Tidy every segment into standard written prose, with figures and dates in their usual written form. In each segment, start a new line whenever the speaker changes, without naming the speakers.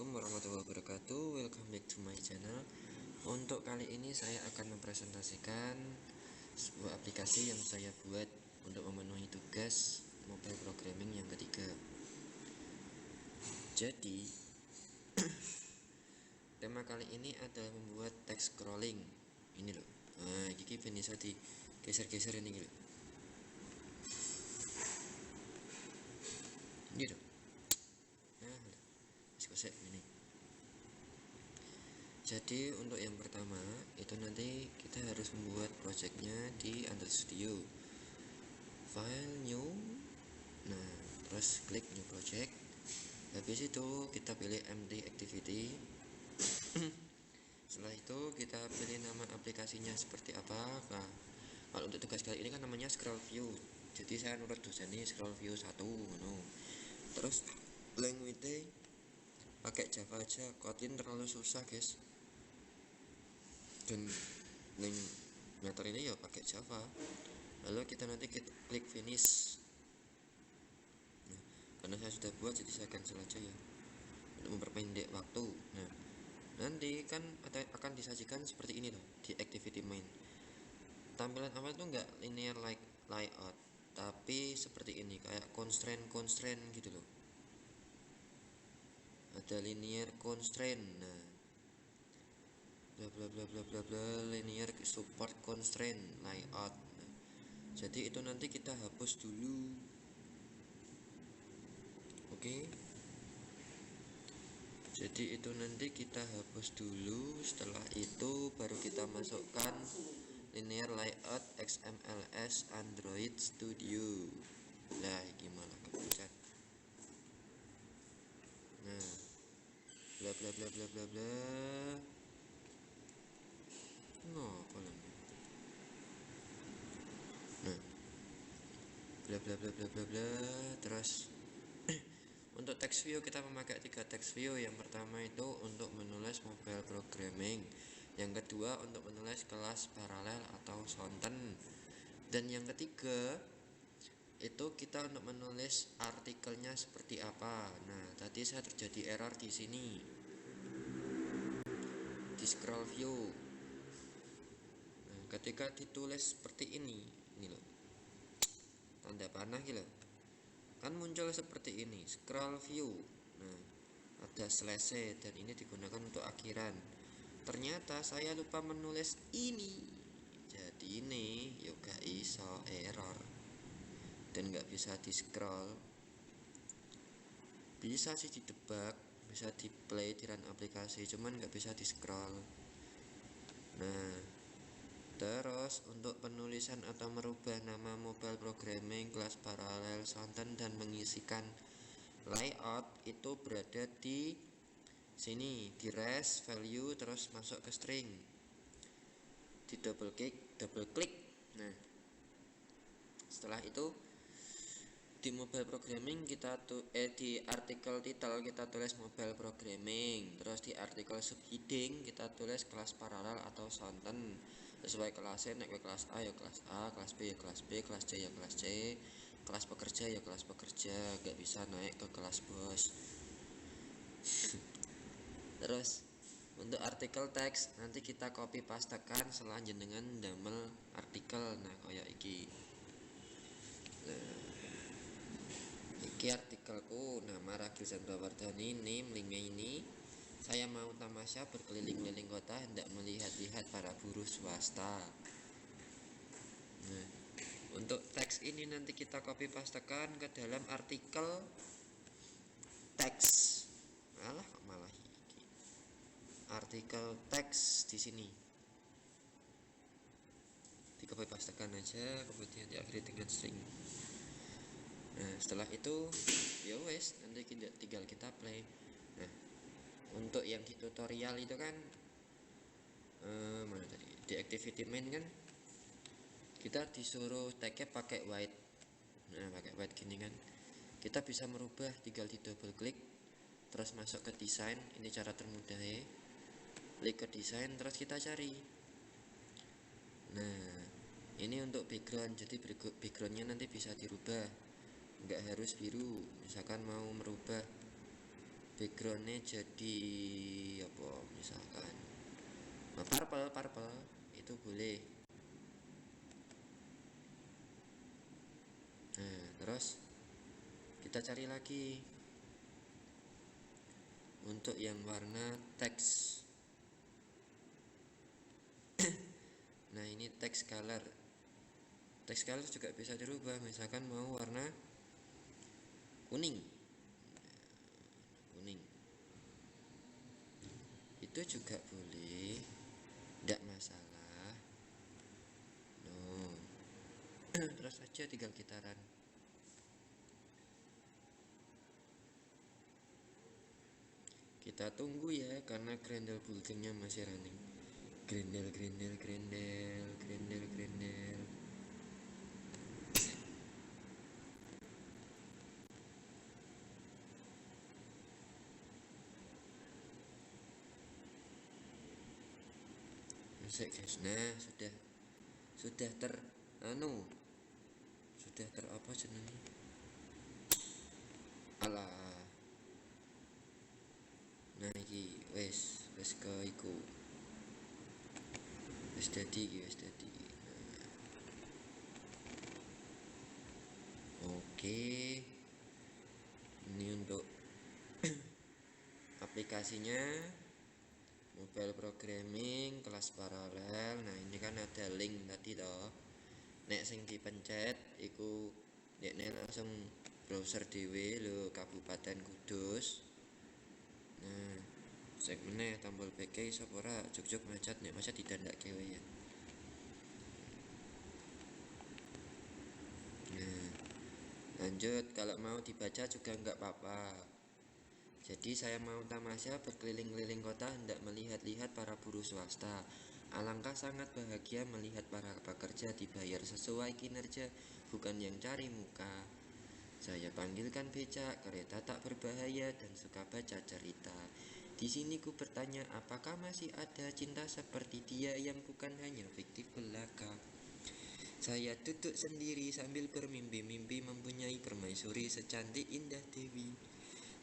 Assalamualaikum warahmatullahi wabarakatuh. Welcome back to my channel. Untuk kali ini saya akan mempresentasikan sebuah aplikasi yang saya buat untuk memenuhi tugas mobile programming yang ketiga. Jadi tema kali ini adalah membuat text scrolling. Ini loh. Nah, ini bisa digeser-geser ini loh. Ini loh. Nah, kosek ini. Jadi untuk yang pertama itu nanti kita harus membuat projectnya di Android Studio, file new, nah terus klik new project. Habis itu kita pilih empty activity. Setelah itu kita pilih nama aplikasinya seperti apa. Nah, kalau untuk tugas kali ini kan namanya scroll view, jadi saya nurut dosen ini scroll view 1 no. Terus language pakai Java aja, Kotlin terlalu susah guys, dan link meter ini ya pakai Java. Lalu kita nanti klik finish. Nah, karena saya sudah buat jadi saya cancel aja ya untuk memperpendek waktu. Nah, nanti kan akan disajikan seperti ini loh di activity main. Tampilan awal tuh nggak linear like layout, tapi seperti ini kayak constraint gitu loh. Ada linear constraint. Nah, bla bla bla bla bla bla linear support constraint layout. Nah, jadi itu nanti kita hapus dulu. Oke. Jadi itu nanti kita hapus dulu. Setelah itu baru kita masukkan linear layout XMLS Android Studio. Lah gimana kepencet. Nah, bla bla bla bla bla bla. Apa lagi? Nah, bla bla bla bla bla bla. Terus untuk text view kita memakai 3 text view. Yang pertama itu untuk menulis mobile programming, yang kedua untuk menulis kelas paralel atau Sonten, dan yang ketiga itu kita untuk menulis artikelnya seperti apa. Nah, tadi saya terjadi error di sini di scroll view. Nah, ketika ditulis seperti ini loh, tanda panah gitu kan muncul seperti ini scroll view. Nah, ada slash dan ini digunakan untuk akhiran. Ternyata saya lupa menulis ini, jadi ini yuk gak iso error dan gak bisa di scroll. Bisa sih didebak, bisa di play di run aplikasi, cuman gak bisa di scroll. Nah, terus untuk penulisan atau merubah nama mobile programming, kelas paralel, Sonten, dan mengisikan layout itu berada di sini, di res value, terus masuk ke string, di double klik. Nah, setelah itu di mobile programming kita di artikel title kita tulis mobile programming, terus di artikel subheading kita tulis kelas paralel atau Sonten sesuai kelasnya. Naik ke kelas A ya kelas A, kelas B ya kelas B, kelas C ya kelas C, kelas pekerja ya kelas pekerja, gak bisa naik ke kelas bos. Terus untuk artikel teks nanti kita copy pastekan selanjutnya dengan damel artikel. Nah kayak iki. Nah, iki artikelku, nama Ragil Chandrawardhani, name linknya ini. Saya mau tamasya berkeliling-keliling kota hendak melihat-lihat para buruh swasta. Nah, untuk teks ini nanti kita copy pastekan ke dalam artikel teks. Malah iki. Artikel teks di sini. Di copy pastekan aja, kemudian diakhiri dengan string. Nah, setelah itu ya wes nanti tinggal kita play. Nah, untuk yang di tutorial itu kan mana tadi di activity main kan kita disuruh tagnya pakai white. Nah, pakai white gini kan kita bisa merubah, tinggal di double klik terus masuk ke desain. Ini cara termudah ya, klik ke desain terus kita cari. Nah, ini untuk background, jadi backgroundnya nanti bisa dirubah, nggak harus biru. Misalkan mau merubah backgroundnya jadi apa misalkan purple itu boleh. Nah terus kita cari lagi untuk yang warna teks. Nah ini text color juga bisa dirubah, misalkan mau warna kuning itu juga boleh, tidak masalah. No. Terus aja tinggal kita run. Kita tunggu ya karena grendel buildingnya masih running. Grendel. Masih guys, nah sudah ter sudah ter apa jenenge? Alah. Nah iki wis ke iku. Wis dadi. Nah, oke. Ini untuk aplikasinya mobile programming kelas paralel. Nah ini kan ada link tadi toh, nek sing dipencet iku nek langsung browser dhewe lho Kabupaten Kudus. Nah cek meneh tombol back iso ora juk macet, nek macet didandakke wae ya. Nah lanjut, kalau mau dibaca juga nggak apa-apa. Jadi saya mau tamasya berkeliling-keliling kota hendak melihat-lihat para buruh swasta. Alangkah sangat bahagia melihat para pekerja dibayar sesuai kinerja, bukan yang cari muka. Saya panggilkan becak, kereta tak berbahaya dan suka baca cerita. Di sini ku bertanya, apakah masih ada cinta seperti dia yang bukan hanya fiktif belaka? Saya duduk sendiri sambil bermimpi-mimpi mempunyai permaisuri secantik Indah Dewi.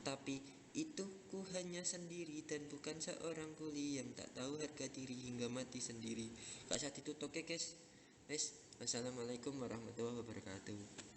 Tapi itu ku hanya sendiri dan bukan seorang kuli yang tak tahu harga diri hingga mati sendiri. Kak saat ditutup guys. Assalamualaikum warahmatullahi wabarakatuh.